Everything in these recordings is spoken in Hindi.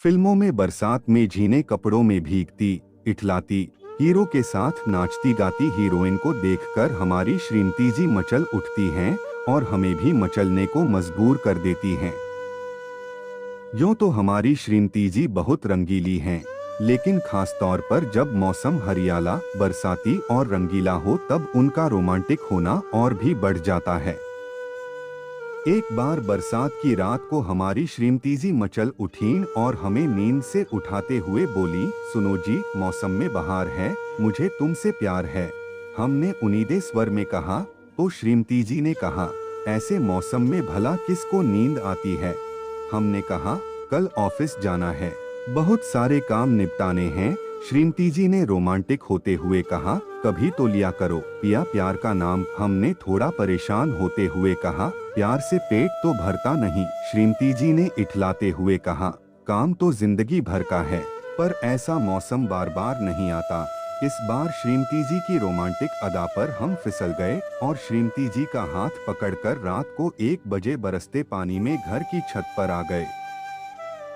फिल्मों में बरसात में झीने कपड़ों में भीगती, इठलाती, हीरो के साथ नाचती गाती हीरोइन को देखकर हमारी श्रीमती जी मचल उठती हैं और हमें भी मचलने को मजबूर कर देती हैं। यूं तो हमारी श्रीमती जी बहुत रंगीली हैं, लेकिन खास तौर पर जब मौसम हरियाला, बरसाती और रंगीला हो तब उनका रोमांटिक होना और भी बढ़ जाता है। एक बार बरसात की रात को हमारी श्रीमती जी मचल उठीं और हमें नींद से उठाते हुए बोली, सुनो जी, मौसम में बहार है, मुझे तुमसे प्यार है। हमने उनीदे स्वर में कहा। तो श्रीमती जी ने कहा, ऐसे मौसम में भला किसको नींद आती है। हमने कहा, कल ऑफिस जाना है, बहुत सारे काम निपटाने हैं। श्रीमती जी ने रोमांटिक होते हुए कहा, कभी तो लिया करो पिया प्यार का नाम। हमने थोड़ा परेशान होते हुए कहा, प्यार से पेट तो भरता नहीं। श्रीमती जी ने इठलाते हुए कहा, काम तो जिंदगी भर का है, पर ऐसा मौसम बार बार नहीं आता। इस बार श्रीमती जी की रोमांटिक अदा पर हम फिसल गए और श्रीमती जी का हाथ पकड़कर रात को 1 बजे बरसते पानी में घर की छत पर आ गए।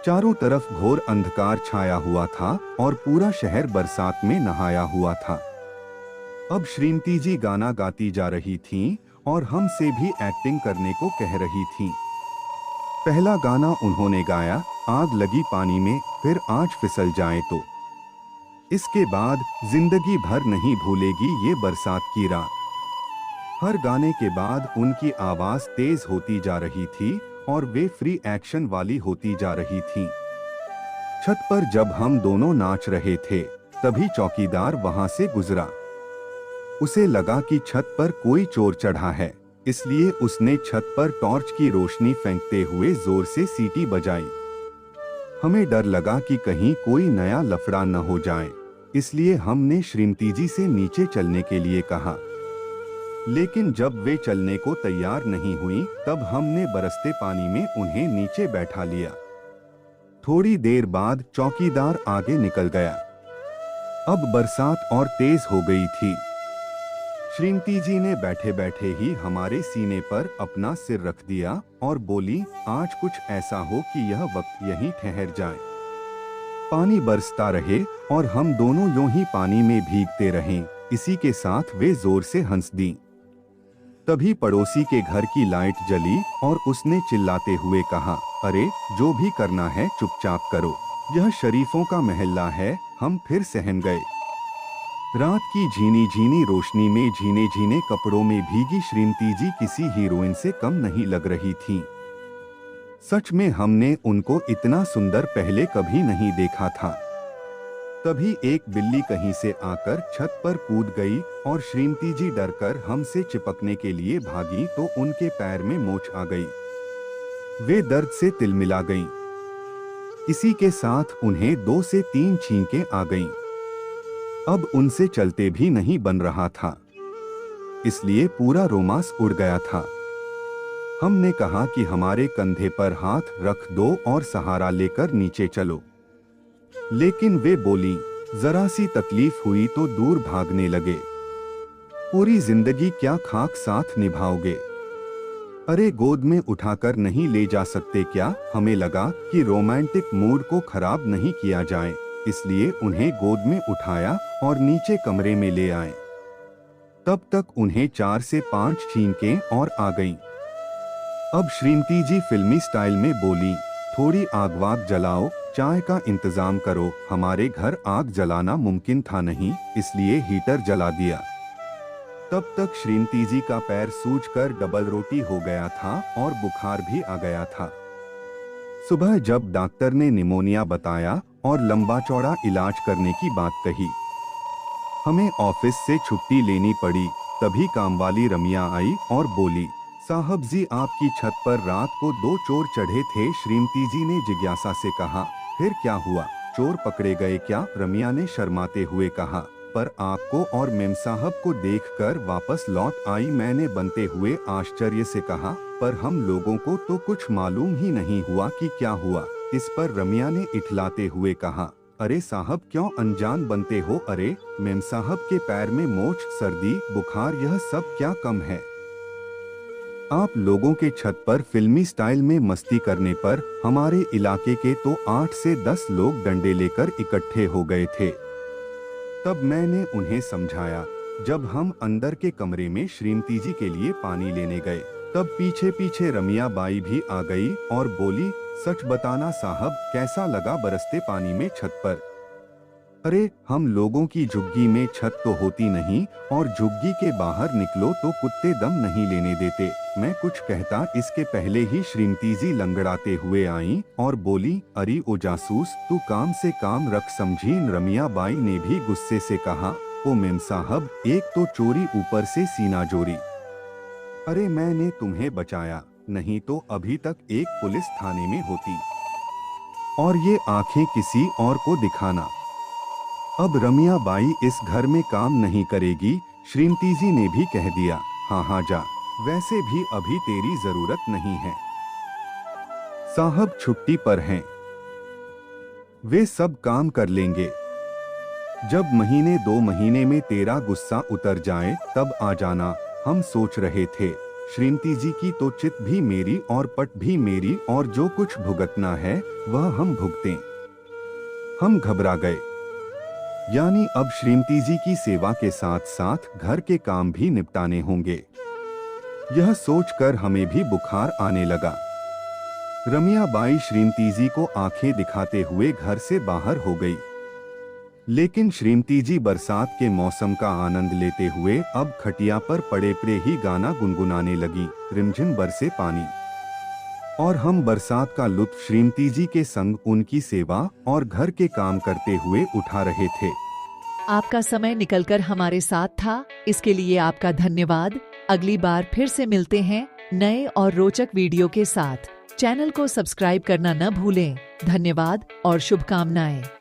चारों तरफ घोर अंधकार छाया हुआ था और पूरा शहर बरसात में नहाया हुआ था। अब श्रीमती जी गाना गाती जा रही थीं और हमसे भी एक्टिंग करने को कह रही थीं। पहला गाना उन्होंने गाया, आग लगी पानी में फिर आँच फिसल जाए तो। इसके बाद जिंदगी भर नहीं भूलेगी ये बरसात की रात। हर गाने के बाद उनकी आवाज तेज होती जा रही थी और वे फ्री एक्शन वाली होती जा रही थीं। छत पर जब हम दोनों नाच रहे थे, तभी चौकीदार वहां से गुजरा। उसे लगा कि छत पर कोई चोर चढ़ा है, इसलिए उसने छत पर टॉर्च की रोशनी फेंकते हुए जोर से सीटी बजाई। हमें डर लगा कि कहीं कोई नया लफड़ा न हो जाए, इसलिए हमने श्रीमती जी से नीचे चलने के लिए कहा। लेकिन जब वे चलने को तैयार नहीं हुई, तब हमने बरसते पानी में उन्हें नीचे बैठा लिया। थोड़ी देर बाद चौकीदार आगे निकल गया। अब बरसात और तेज हो गई थी। श्रीमती जी ने बैठे बैठे ही हमारे सीने पर अपना सिर रख दिया और बोली, आज कुछ ऐसा हो कि यह वक्त यहीं ठहर जाए। पानी बरसता रहे और हम दोनों यूं ही पानी में भीगते रहें। इसी के साथ वे जोर से हंस दी। तभी पड़ोसी के घर की लाइट जली और उसने चिल्लाते हुए कहा, अरे जो भी करना है चुपचाप करो, यह शरीफों का महल्ला है। हम फिर सहम गए। रात की झीनी झीनी रोशनी में झीने झीने कपड़ों में भीगी श्रीमती जी किसी हीरोइन से कम नहीं लग रही थीं। सच में हमने उनको इतना सुंदर पहले कभी नहीं देखा था। तभी एक बिल्ली कहीं से आकर छत पर कूद गई और श्रीमती जी डरकर हमसे चिपकने के लिए भागी तो उनके पैर में मोच आ गई। वे दर्द से तिलमिला गईं। इसी के साथ उन्हें 2 से 3 छींकें आ गईं। अब उनसे चलते भी नहीं बन रहा था, इसलिए पूरा रोमांस उड़ गया था। हमने कहा कि हमारे कंधे पर हाथ रख दो और सहारा लेकर नीचे चलो, लेकिन वे बोली, जरा सी तकलीफ हुई तो दूर भागने लगे। पूरी जिंदगी क्या खाक साथ निभाओगे? अरे गोद में उठाकर नहीं ले जा सकते क्या? हमें लगा कि रोमांटिक मूड को खराब नहीं किया जाए, इसलिए उन्हें गोद में उठाया और नीचे कमरे में ले आए। तब तक उन्हें 4 से 5 छींकें और आ गईं। अब श्रीमती जी फिल्मी स्टाइल में बोली, थोड़ी आग वाग जलाओ, चाय का इंतजाम करो। हमारे घर आग जलाना मुमकिन था नहीं, इसलिए हीटर जला दिया। तब तक श्रीमती जी का पैर सूजकर डबल रोटी हो गया था और बुखार भी आ गया था। सुबह जब डॉक्टर ने निमोनिया बताया और लंबा चौड़ा इलाज करने की बात कही, हमें ऑफिस से छुट्टी लेनी पड़ी। तभी कामवाली रमिया आई और बोली, साहब जी आपकी छत पर रात को 2 चोर चढ़े थे। श्रीमती जी ने जिज्ञासा से कहा, फिर क्या हुआ? चोर पकड़े गए क्या? रमिया ने शर्माते हुए कहा, पर आपको और मेम साहब को देखकर वापस लौट आई। मैंने बनते हुए आश्चर्य से कहा, पर हम लोगों को तो कुछ मालूम ही नहीं हुआ कि क्या हुआ। इस पर रमिया ने इठलाते हुए कहा, अरे साहब क्यों अनजान बनते हो? अरे मेम साहब के पैर में मोच, सर्दी, बुखार, यह सब क्या कम है? आप लोगों के छत पर फिल्मी स्टाइल में मस्ती करने पर हमारे इलाके के तो 8 से 10 लोग डंडे लेकर इकट्ठे हो गए थे। तब मैंने उन्हें समझाया। जब हम अंदर के कमरे में श्रीमती जी के लिए पानी लेने गए, तब पीछे पीछे रमिया बाई भी आ गई और बोली, सच बताना साहब, कैसा लगा बरसते पानी में छत पर? अरे, हम लोगों की झुग्गी में छत तो होती नहीं, और झुग्गी के बाहर निकलो तो कुत्ते दम नहीं लेने देते। मैं कुछ कहता इसके पहले ही श्रीमती जी लंगड़ाते हुए आईं और बोली, अरे ओ जासूस, तू काम से काम रख समझीन। रमिया बाई ने भी गुस्से से कहा, ओ मेम साहब, एक तो चोरी ऊपर से सीना जोरी। अरे मैंने तुम्हें बचाया, नहीं तो अभी तक एक पुलिस थाने में होती। और ये आंखें किसी और को दिखाना। अब रमिया बाई इस घर में काम नहीं करेगी। श्रीमती जी ने भी कह दिया, हाँ हाँ जा, वैसे भी अभी तेरी जरूरत नहीं है, साहब छुट्टी पर हैं, वे सब काम कर लेंगे। जब महीने 2 महीने में तेरा गुस्सा उतर जाए तब आ जाना। हम सोच रहे थे श्रीमती जी की तो चित भी मेरी और पट भी मेरी, और जो कुछ भुगतना है वह हम भुगतें। हम घबरा गए, यानी अब श्रीमती जी की सेवा के साथ साथ घर के काम भी निपटाने होंगे। यह सोचकर हमें भी बुखार आने लगा। रमिया बाई श्रीमती जी को आंखें दिखाते हुए घर से बाहर हो गई। लेकिन श्रीमती जी बरसात के मौसम का आनंद लेते हुए अब खटिया पर पड़े पड़े ही गाना गुनगुनाने लगी, रिमझिम बरसे पानी। और हम बरसात का लुत्फ श्रीमती जी के संग उनकी सेवा और घर के काम करते हुए उठा रहे थे। आपका समय निकलकर हमारे साथ था, इसके लिए आपका धन्यवाद। अगली बार फिर से मिलते हैं नए और रोचक वीडियो के साथ। चैनल को सब्सक्राइब करना न भूलें। धन्यवाद और शुभकामनाएं।